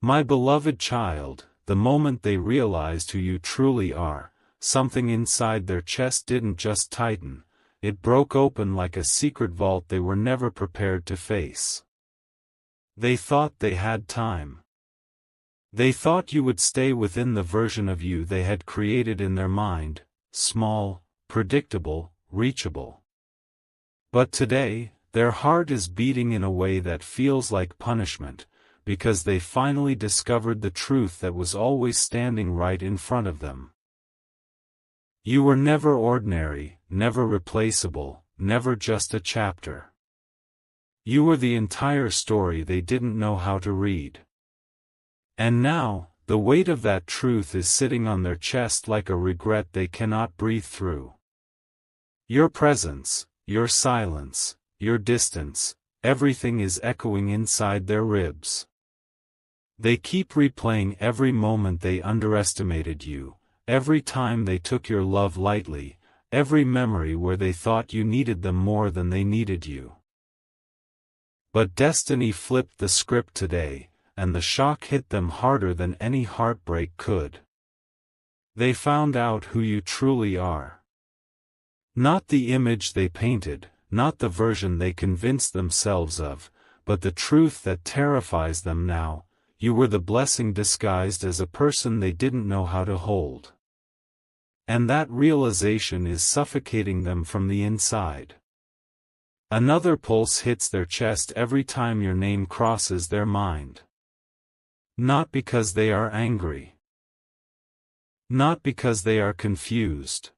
My beloved child, the moment they realized who you truly are, something inside their chest didn't just tighten, it broke open like a secret vault they were never prepared to face. They thought they had time. They thought you would stay within the version of you they had created in their mind, small, predictable, reachable. But today, their heart is beating in a way that feels like punishment, because they finally discovered the truth that was always standing right in front of them. You were never ordinary, never replaceable, never just a chapter. You were the entire story they didn't know how to read. And now, the weight of that truth is sitting on their chest like a regret they cannot breathe through. Your presence, your silence, your distance, everything is echoing inside their ribs. They keep replaying every moment they underestimated you, every time they took your love lightly, every memory where they thought you needed them more than they needed you. But destiny flipped the script today, and the shock hit them harder than any heartbreak could. They found out who you truly are. Not the image they painted, not the version they convinced themselves of, but the truth that terrifies them now. You were the blessing disguised as a person they didn't know how to hold. And that realization is suffocating them from the inside. Another pulse hits their chest every time your name crosses their mind. Not because they are angry. Not because they are confused.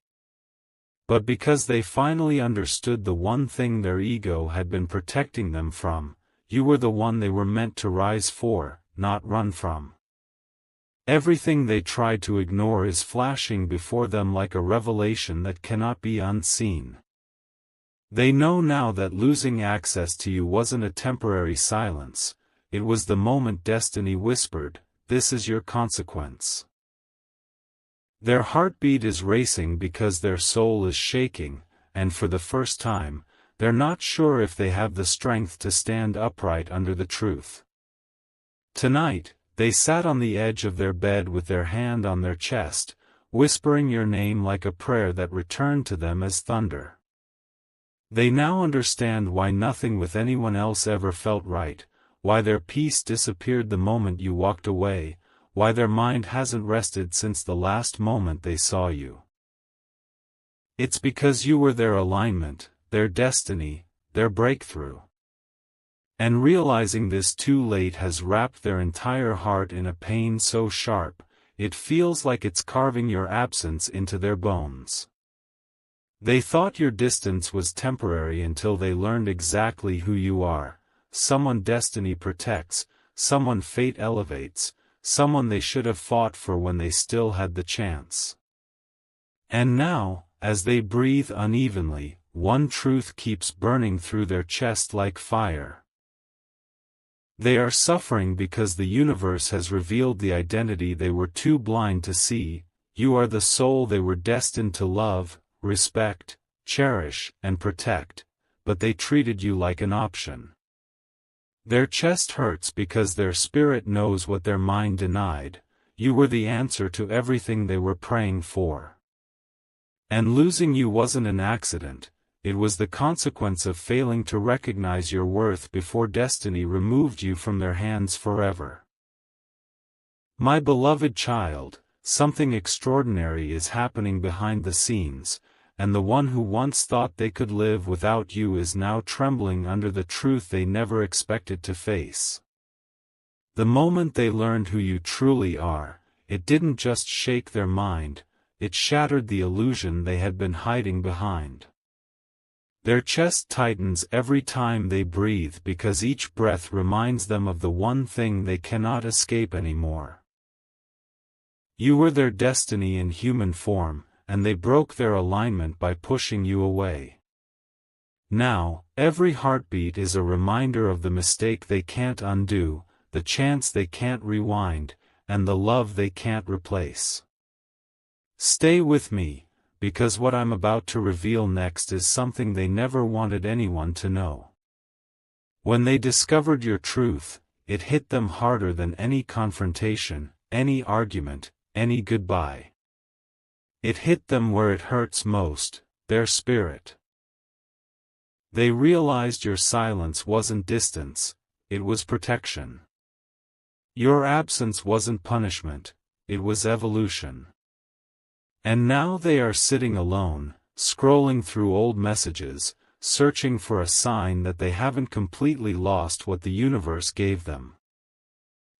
But because they finally understood the one thing their ego had been protecting them from. You were the one they were meant to rise for, not run from. Everything they tried to ignore is flashing before them like a revelation that cannot be unseen. They know now that losing access to you wasn't a temporary silence, it was the moment destiny whispered, "This is your consequence." Their heartbeat is racing because their soul is shaking, and for the first time, they're not sure if they have the strength to stand upright under the truth. Tonight, they sat on the edge of their bed with their hand on their chest, whispering your name like a prayer that returned to them as thunder. They now understand why nothing with anyone else ever felt right, why their peace disappeared the moment you walked away, why their mind hasn't rested since the last moment they saw you. It's because you were their alignment, their destiny, their breakthrough. And realizing this too late has wrapped their entire heart in a pain so sharp, it feels like it's carving your absence into their bones. They thought your distance was temporary until they learned exactly who you are, someone destiny protects, someone fate elevates, someone they should have fought for when they still had the chance. And now, as they breathe unevenly, one truth keeps burning through their chest like fire. They are suffering because the universe has revealed the identity they were too blind to see. You are the soul they were destined to love, respect, cherish, and protect, but they treated you like an option. Their chest hurts because their spirit knows what their mind denied. You were the answer to everything they were praying for. And losing you wasn't an accident, it was the consequence of failing to recognize your worth before destiny removed you from their hands forever. My beloved child, something extraordinary is happening behind the scenes, and the one who once thought they could live without you is now trembling under the truth they never expected to face. The moment they learned who you truly are, it didn't just shake their mind, it shattered the illusion they had been hiding behind. Their chest tightens every time they breathe because each breath reminds them of the one thing they cannot escape anymore. You were their destiny in human form, and they broke their alignment by pushing you away. Now, every heartbeat is a reminder of the mistake they can't undo, the chance they can't rewind, and the love they can't replace. Stay with me, because what I'm about to reveal next is something they never wanted anyone to know. When they discovered your truth, it hit them harder than any confrontation, any argument, any goodbye. It hit them where it hurts most, their spirit. They realized your silence wasn't distance, it was protection. Your absence wasn't punishment, it was evolution. And now they are sitting alone, scrolling through old messages, searching for a sign that they haven't completely lost what the universe gave them.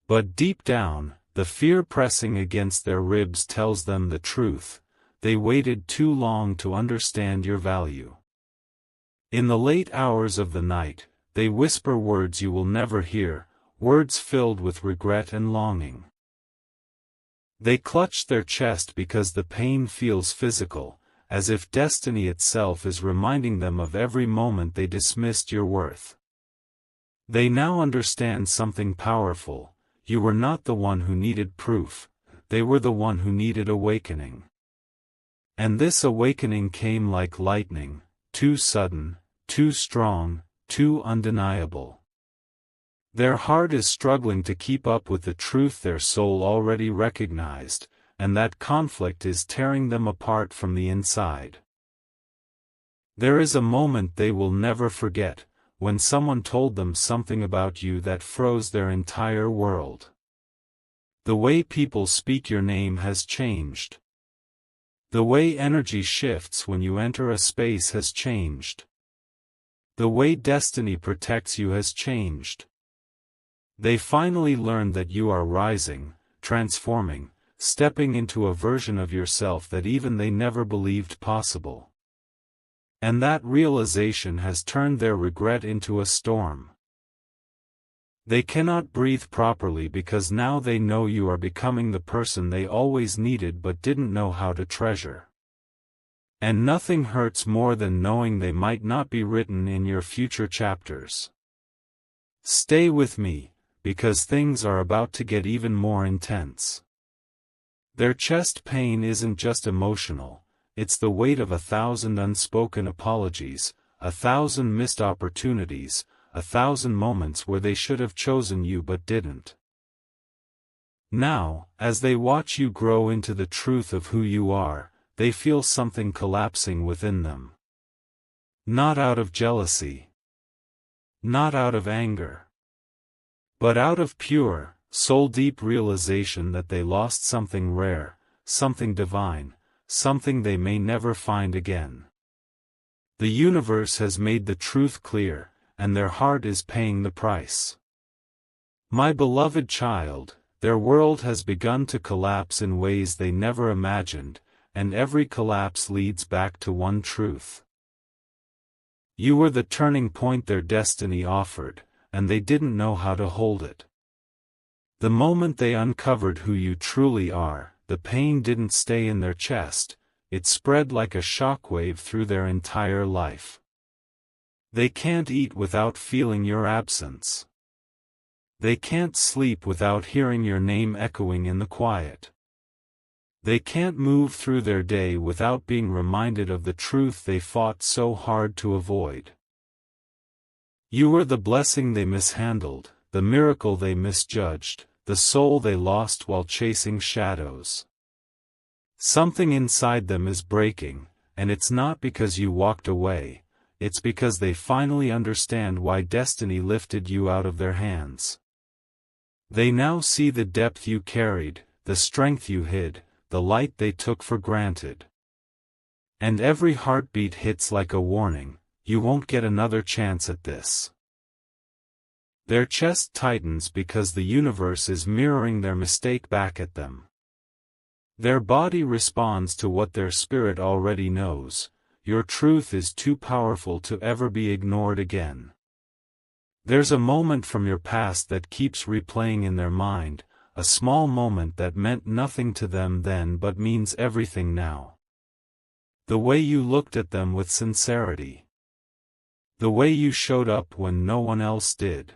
But deep down, the fear pressing against their ribs tells them the truth: they waited too long to understand your value. In the late hours of the night, they whisper words you will never hear, words filled with regret and longing. They clutch their chest because the pain feels physical, as if destiny itself is reminding them of every moment they dismissed your worth. They now understand something powerful: you were not the one who needed proof, they were the one who needed awakening. And this awakening came like lightning, too sudden, too strong, too undeniable. Their heart is struggling to keep up with the truth their soul already recognized, and that conflict is tearing them apart from the inside. There is a moment they will never forget, when someone told them something about you that froze their entire world. The way people speak your name has changed. The way energy shifts when you enter a space has changed. The way destiny protects you has changed. They finally learned that you are rising, transforming, stepping into a version of yourself that even they never believed possible. And that realization has turned their regret into a storm. They cannot breathe properly because now they know you are becoming the person they always needed but didn't know how to treasure. And nothing hurts more than knowing they might not be written in your future chapters. Stay with me, because things are about to get even more intense. Their chest pain isn't just emotional, it's the weight of 1,000 unspoken apologies, 1,000 missed opportunities, 1,000 moments where they should have chosen you but didn't. Now, as they watch you grow into the truth of who you are, they feel something collapsing within them. Not out of jealousy. Not out of anger. But out of pure, soul-deep realization that they lost something rare, something divine, something they may never find again. The universe has made the truth clear, and their heart is paying the price. My beloved child, their world has begun to collapse in ways they never imagined, and every collapse leads back to one truth. You were the turning point their destiny offered, and they didn't know how to hold it. The moment they uncovered who you truly are, the pain didn't stay in their chest, it spread like a shockwave through their entire life. They can't eat without feeling your absence. They can't sleep without hearing your name echoing in the quiet. They can't move through their day without being reminded of the truth they fought so hard to avoid. You were the blessing they mishandled, the miracle they misjudged, the soul they lost while chasing shadows. Something inside them is breaking, and it's not because you walked away, it's because they finally understand why destiny lifted you out of their hands. They now see the depth you carried, the strength you hid, the light they took for granted. And every heartbeat hits like a warning: you won't get another chance at this. Their chest tightens because the universe is mirroring their mistake back at them. Their body responds to what their spirit already knows: your truth is too powerful to ever be ignored again. There's a moment from your past that keeps replaying in their mind, a small moment that meant nothing to them then but means everything now. The way you looked at them with sincerity. The way you showed up when no one else did.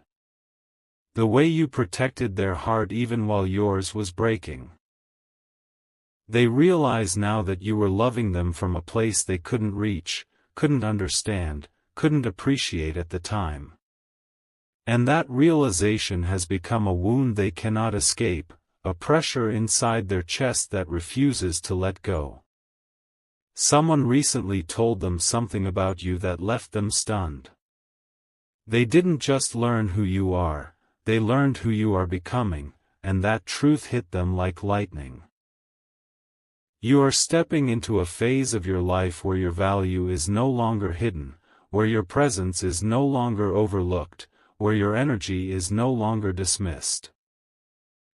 The way you protected their heart even while yours was breaking. They realize now that you were loving them from a place they couldn't reach, couldn't understand, couldn't appreciate at the time. And that realization has become a wound they cannot escape, a pressure inside their chest that refuses to let go. Someone recently told them something about you that left them stunned. They didn't just learn who you are, they learned who you are becoming, and that truth hit them like lightning. You are stepping into a phase of your life where your value is no longer hidden, where your presence is no longer overlooked, where your energy is no longer dismissed.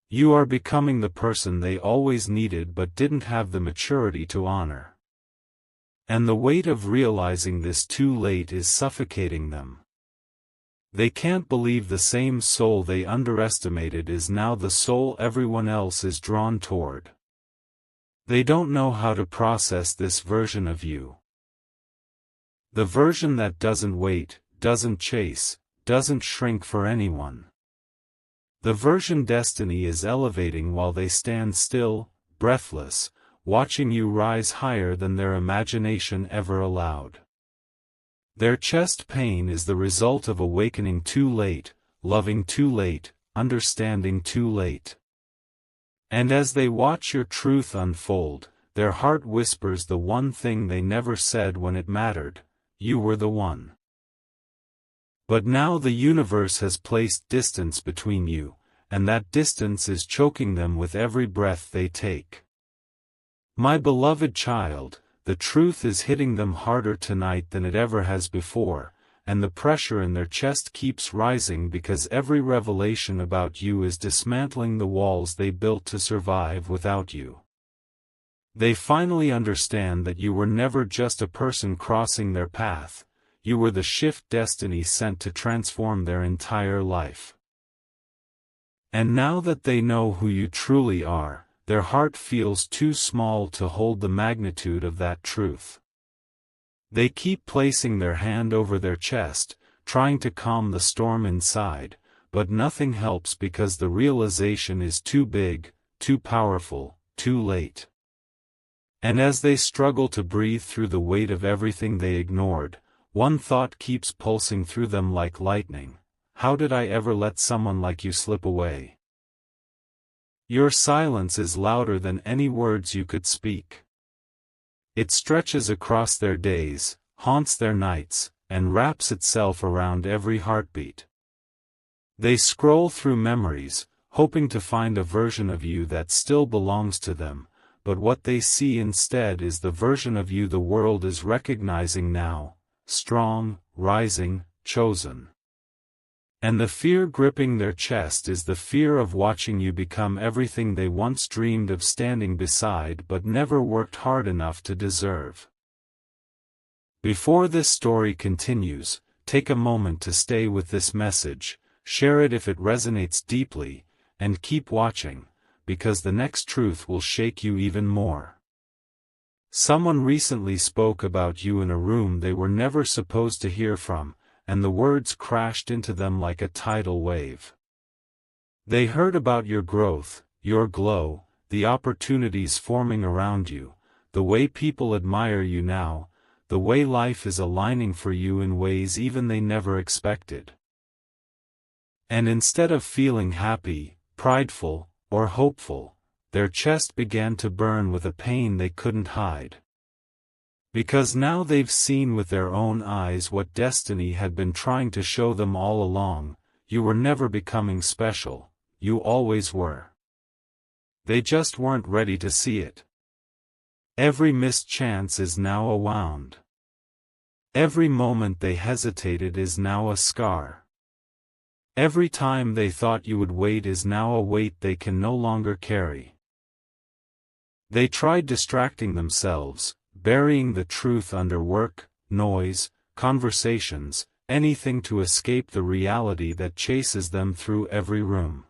You are becoming the person they always needed but didn't have the maturity to honor. And the weight of realizing this too late is suffocating them. They can't believe the same soul they underestimated is now the soul everyone else is drawn toward. They don't know how to process this version of you. The version that doesn't wait, doesn't chase, doesn't shrink for anyone. The version destiny is elevating while they stand still, breathless, watching you rise higher than their imagination ever allowed. Their chest pain is the result of awakening too late, loving too late, understanding too late. And as they watch your truth unfold, their heart whispers the one thing they never said when it mattered: you were the one. But now the universe has placed distance between you, and that distance is choking them with every breath they take. My beloved child, the truth is hitting them harder tonight than it ever has before, and the pressure in their chest keeps rising because every revelation about you is dismantling the walls they built to survive without you. They finally understand that you were never just a person crossing their path, you were the shift destiny sent to transform their entire life. And now that they know who you truly are, their heart feels too small to hold the magnitude of that truth. They keep placing their hand over their chest, trying to calm the storm inside, but nothing helps because the realization is too big, too powerful, too late. And as they struggle to breathe through the weight of everything they ignored, one thought keeps pulsing through them like lightning: how did I ever let someone like you slip away? Your silence is louder than any words you could speak. It stretches across their days, haunts their nights, and wraps itself around every heartbeat. They scroll through memories, hoping to find a version of you that still belongs to them, but what they see instead is the version of you the world is recognizing now: strong, rising, chosen. And the fear gripping their chest is the fear of watching you become everything they once dreamed of standing beside but never worked hard enough to deserve. Before this story continues, take a moment to stay with this message, share it if it resonates deeply, and keep watching, because the next truth will shake you even more. Someone recently spoke about you in a room they were never supposed to hear from, and the words crashed into them like a tidal wave. They heard about your growth, your glow, the opportunities forming around you, the way people admire you now, the way life is aligning for you in ways even they never expected. And instead of feeling happy, prideful, or hopeful, their chest began to burn with a pain they couldn't hide. Because now they've seen with their own eyes what destiny had been trying to show them all along: you were never becoming special, you always were. They just weren't ready to see it. Every missed chance is now a wound. Every moment they hesitated is now a scar. Every time they thought you would wait is now a weight they can no longer carry. They tried distracting themselves, burying the truth under work, noise, conversations, anything to escape the reality that chases them through every room.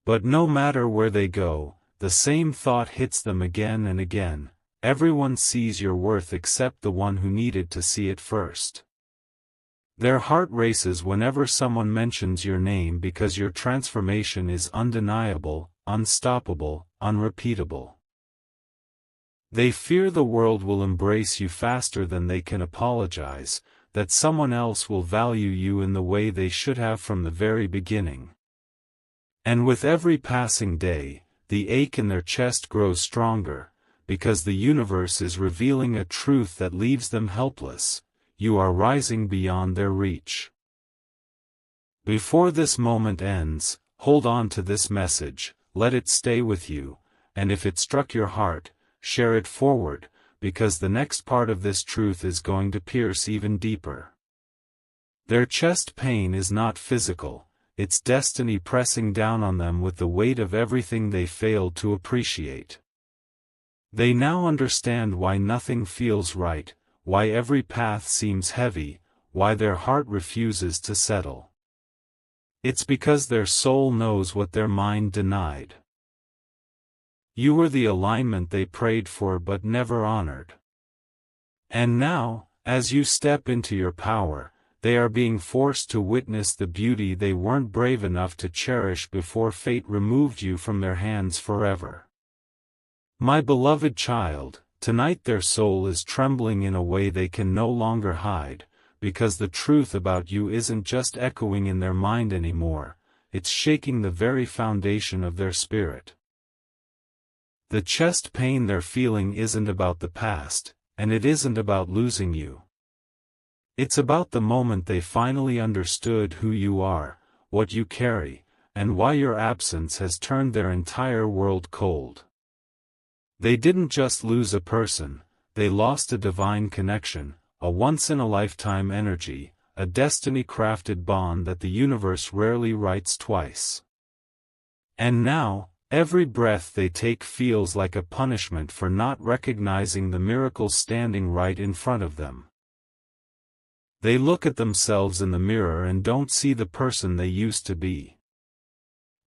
But no matter where they go, the same thought hits them again and again: everyone sees your worth except the one who needed to see it first. Their heart races whenever someone mentions your name because your transformation is undeniable, unstoppable, unrepeatable. They fear the world will embrace you faster than they can apologize, that someone else will value you in the way they should have from the very beginning. And with every passing day, the ache in their chest grows stronger, because the universe is revealing a truth that leaves them helpless: you are rising beyond their reach. Before this moment ends, hold on to this message, let it stay with you, and if it struck your heart, share it forward, because the next part of this truth is going to pierce even deeper. Their chest pain is not physical, it's destiny pressing down on them with the weight of everything they failed to appreciate. They now understand why nothing feels right, why every path seems heavy, why their heart refuses to settle. It's because their soul knows what their mind denied. You were the alignment they prayed for but never honored. And now, as you step into your power, they are being forced to witness the beauty they weren't brave enough to cherish before fate removed you from their hands forever. My beloved child, tonight their soul is trembling in a way they can no longer hide, because the truth about you isn't just echoing in their mind anymore, it's shaking the very foundation of their spirit. The chest pain they're feeling isn't about the past, and it isn't about losing you. It's about the moment they finally understood who you are, what you carry, and why your absence has turned their entire world cold. They didn't just lose a person, they lost a divine connection, a once-in-a-lifetime energy, a destiny-crafted bond that the universe rarely writes twice. And now, every breath they take feels like a punishment for not recognizing the miracle standing right in front of them. They look at themselves in the mirror and don't see the person they used to be.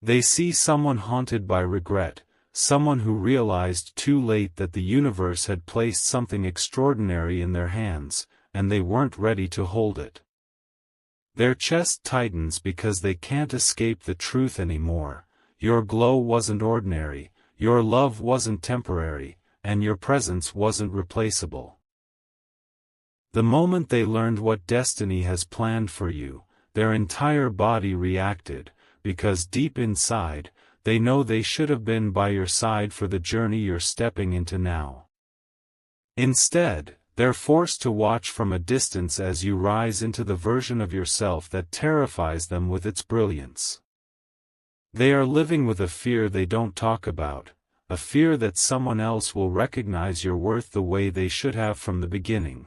They see someone haunted by regret, someone who realized too late that the universe had placed something extraordinary in their hands, and they weren't ready to hold it. Their chest tightens because they can't escape the truth anymore. Your glow wasn't ordinary, your love wasn't temporary, and your presence wasn't replaceable. The moment they learned what destiny has planned for you, their entire body reacted, because deep inside, they know they should have been by your side for the journey you're stepping into now. Instead, they're forced to watch from a distance as you rise into the version of yourself that terrifies them with its brilliance. They are living with a fear they don't talk about, a fear that someone else will recognize your worth the way they should have from the beginning.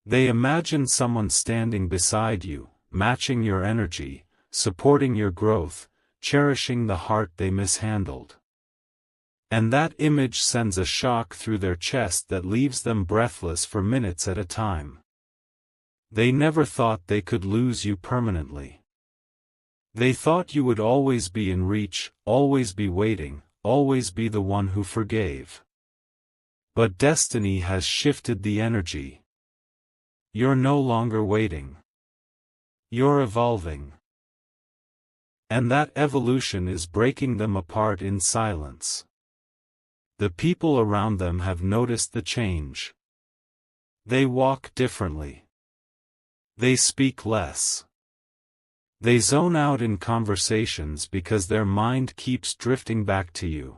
They imagine someone standing beside you, matching your energy, supporting your growth, cherishing the heart they mishandled. And that image sends a shock through their chest that leaves them breathless for minutes at a time. They never thought they could lose you permanently. They thought you would always be in reach, always be waiting, always be the one who forgave. But destiny has shifted the energy. You're no longer waiting. You're evolving. And that evolution is breaking them apart in silence. The people around them have noticed the change. They walk differently. They speak less. They zone out in conversations because their mind keeps drifting back to you.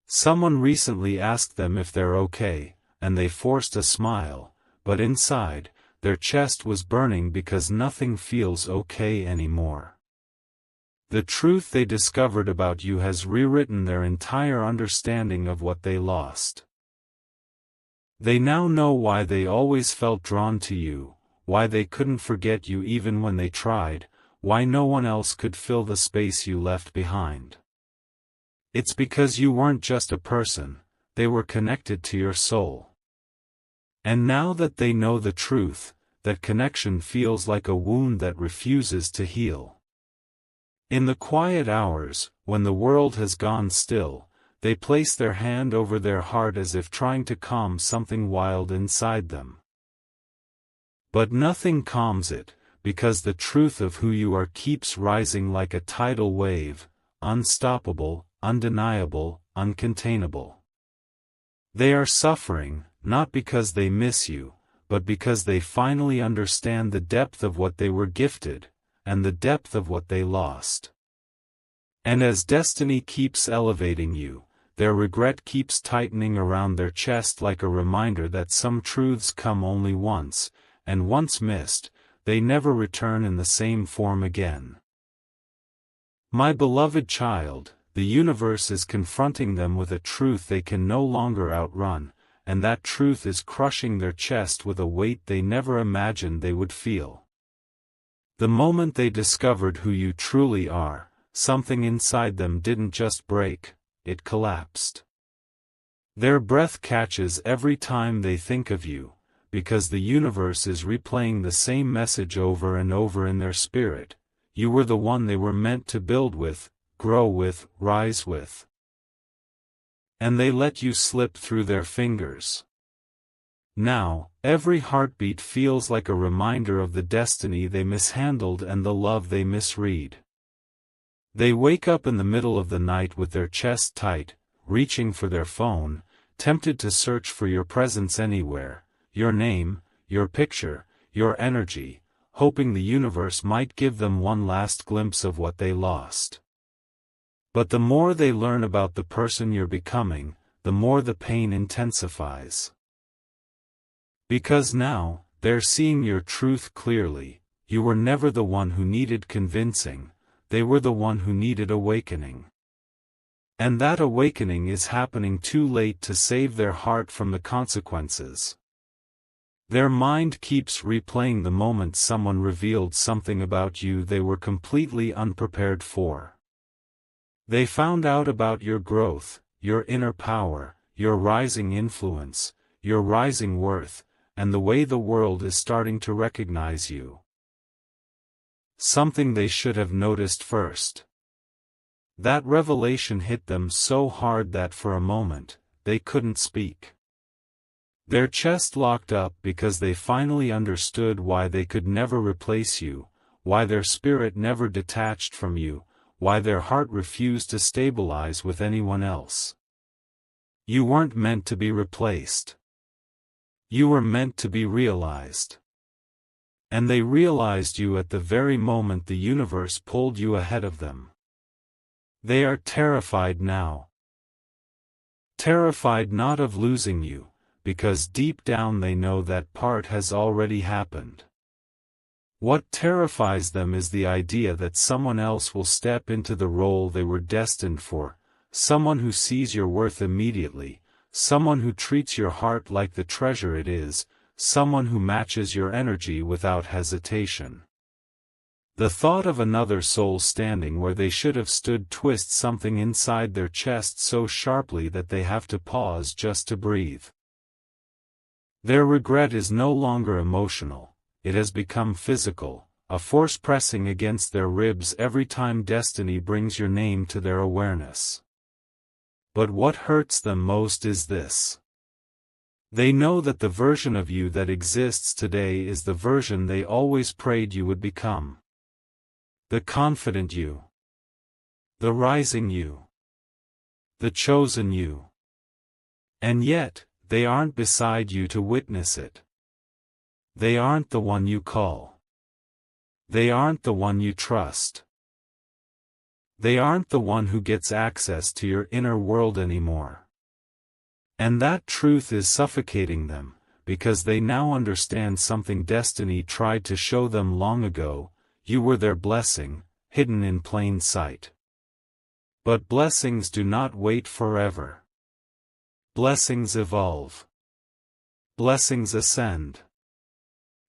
Someone recently asked them if they're okay, and they forced a smile. But inside, their chest was burning because nothing feels okay anymore. The truth they discovered about you has rewritten their entire understanding of what they lost. They now know why they always felt drawn to you, why they couldn't forget you even when they tried, why no one else could fill the space you left behind. It's because you weren't just a person, they were connected to your soul. And now that they know the truth, that connection feels like a wound that refuses to heal. In the quiet hours, when the world has gone still, they place their hand over their heart as if trying to calm something wild inside them. But nothing calms it, because the truth of who you are keeps rising like a tidal wave, unstoppable, undeniable, uncontainable. They are suffering, not because they miss you, but because they finally understand the depth of what they were gifted, and the depth of what they lost. And as destiny keeps elevating you, their regret keeps tightening around their chest like a reminder that some truths come only once, and once missed, they never return in the same form again. My beloved child, the universe is confronting them with a truth they can no longer outrun, and that truth is crushing their chest with a weight they never imagined they would feel. The moment they discovered who you truly are, something inside them didn't just break, it collapsed. Their breath catches every time they think of you, because the universe is replaying the same message over and over in their spirit. You were the one they were meant to build with, grow with, rise with. And they let you slip through their fingers. Now, every heartbeat feels like a reminder of the destiny they mishandled and the love they misread. They wake up in the middle of the night with their chest tight, reaching for their phone, tempted to search for your presence anywhere, your name, your picture, your energy, hoping the universe might give them one last glimpse of what they lost. But the more they learn about the person you're becoming, the more the pain intensifies. Because now, they're seeing your truth clearly. You were never the one who needed convincing, they were the one who needed awakening. And that awakening is happening too late to save their heart from the consequences. Their mind keeps replaying the moment someone revealed something about you they were completely unprepared for. They found out about your growth, your inner power, your rising influence, your rising worth, and the way the world is starting to recognize you. Something they should have noticed first. That revelation hit them so hard that for a moment, they couldn't speak. Their chest locked up because they finally understood why they could never replace you, why their spirit never detached from you, why their heart refused to stabilize with anyone else. You weren't meant to be replaced. You were meant to be realized. And they realized you at the very moment the universe pulled you ahead of them. They are terrified now. Terrified not of losing you, because deep down they know that part has already happened. What terrifies them is the idea that someone else will step into the role they were destined for, someone who sees your worth immediately, someone who treats your heart like the treasure it is, someone who matches your energy without hesitation. The thought of another soul standing where they should have stood twists something inside their chest so sharply that they have to pause just to breathe. Their regret is no longer emotional, it has become physical, a force pressing against their ribs every time destiny brings your name to their awareness. But what hurts them most is this. They know that the version of you that exists today is the version they always prayed you would become. The confident you. The rising you. The chosen you. And yet, they aren't beside you to witness it. They aren't the one you call. They aren't the one you trust. They aren't the one who gets access to your inner world anymore. And that truth is suffocating them, because they now understand something destiny tried to show them long ago. You were their blessing, hidden in plain sight. But blessings do not wait forever. Blessings evolve. Blessings ascend.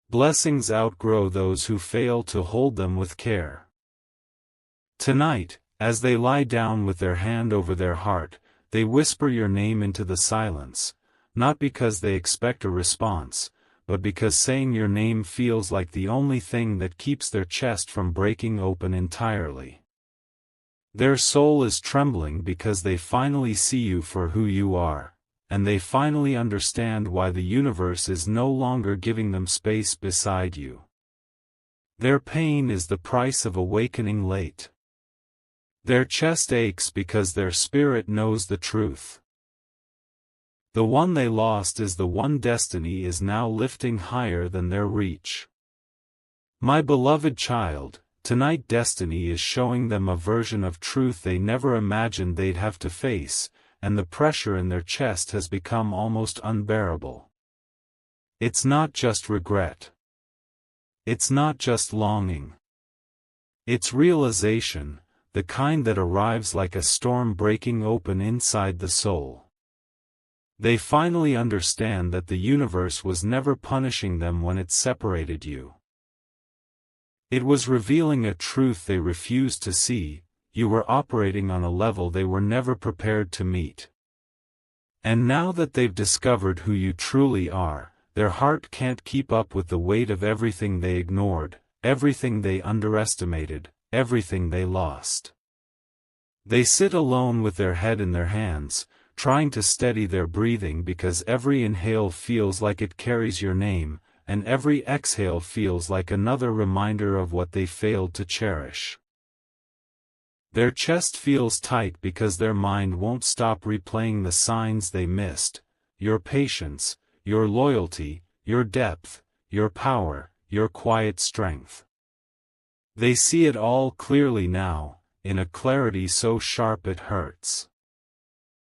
Blessings outgrow those who fail to hold them with care. Tonight, as they lie down with their hand over their heart, they whisper your name into the silence, not because they expect a response, but because saying your name feels like the only thing that keeps their chest from breaking open entirely. Their soul is trembling because they finally see you for who you are, and they finally understand why the universe is no longer giving them space beside you. Their pain is the price of awakening late. Their chest aches because their spirit knows the truth. The one they lost is the one destiny is now lifting higher than their reach. My beloved child, tonight destiny is showing them a version of truth they never imagined they'd have to face, and the pressure in their chest has become almost unbearable. It's not just regret. It's not just longing. It's realization, the kind that arrives like a storm breaking open inside the soul. They finally understand that the universe was never punishing them when it separated you. It was revealing a truth they refused to see: you were operating on a level they were never prepared to meet. And now that they've discovered who you truly are, their heart can't keep up with the weight of everything they ignored, everything they underestimated, everything they lost. They sit alone with their head in their hands, trying to steady their breathing because every inhale feels like it carries your name, and every exhale feels like another reminder of what they failed to cherish. Their chest feels tight because their mind won't stop replaying the signs they missed: your patience, your loyalty, your depth, your power, your quiet strength. They see it all clearly now, in a clarity so sharp it hurts.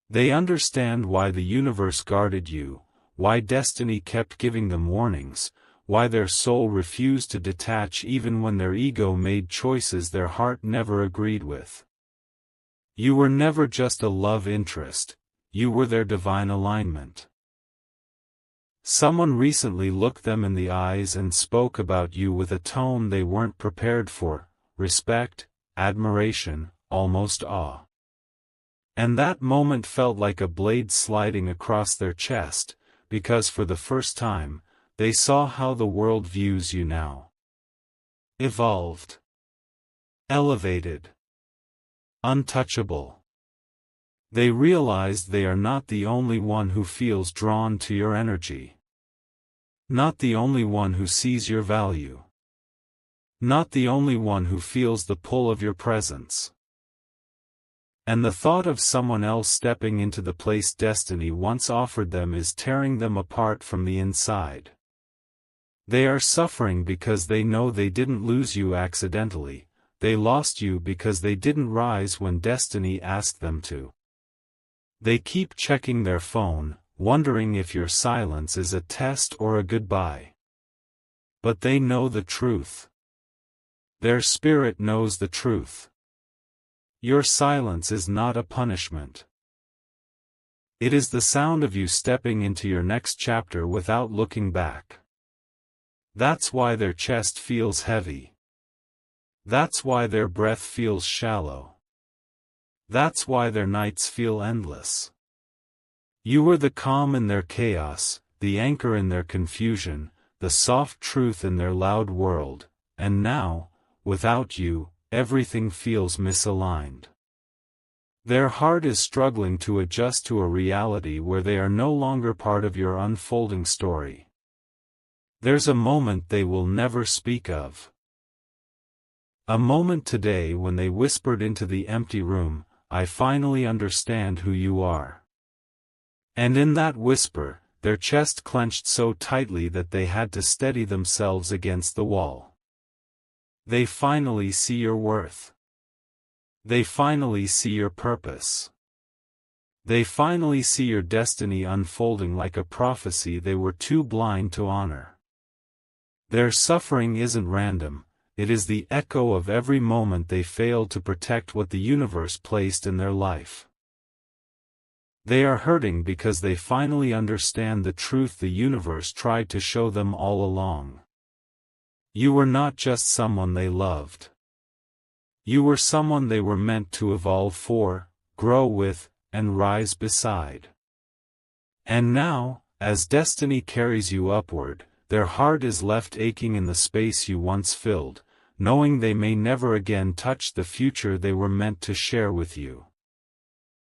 They understand why the universe guarded you, why destiny kept giving them warnings, why their soul refused to detach even when their ego made choices their heart never agreed with. You were never just a love interest, you were their divine alignment. Someone recently looked them in the eyes and spoke about you with a tone they weren't prepared for: respect, admiration, almost awe. And that moment felt like a blade sliding across their chest, because for the first time, they saw how the world views you now. Evolved. Elevated. Untouchable. They realized they are not the only one who feels drawn to your energy. Not the only one who sees your value. Not the only one who feels the pull of your presence. And the thought of someone else stepping into the place destiny once offered them is tearing them apart from the inside. They are suffering because they know they didn't lose you accidentally, they lost you because they didn't rise when destiny asked them to. They keep checking their phone, wondering if your silence is a test or a goodbye. But they know the truth. Their spirit knows the truth. Your silence is not a punishment. It is the sound of you stepping into your next chapter without looking back. That's why their chest feels heavy. That's why their breath feels shallow. That's why their nights feel endless. You were the calm in their chaos, the anchor in their confusion, the soft truth in their loud world, and now, without you, everything feels misaligned. Their heart is struggling to adjust to a reality where they are no longer part of your unfolding story. There's a moment they will never speak of. A moment today when they whispered into the empty room, "I finally understand who you are." And in that whisper, their chest clenched so tightly that they had to steady themselves against the wall. They finally see your worth. They finally see your purpose. They finally see your destiny unfolding like a prophecy they were too blind to honor. Their suffering isn't random, it is the echo of every moment they failed to protect what the universe placed in their life. They are hurting because they finally understand the truth the universe tried to show them all along. You were not just someone they loved. You were someone they were meant to evolve for, grow with, and rise beside. And now, as destiny carries you upward, their heart is left aching in the space you once filled, knowing they may never again touch the future they were meant to share with you.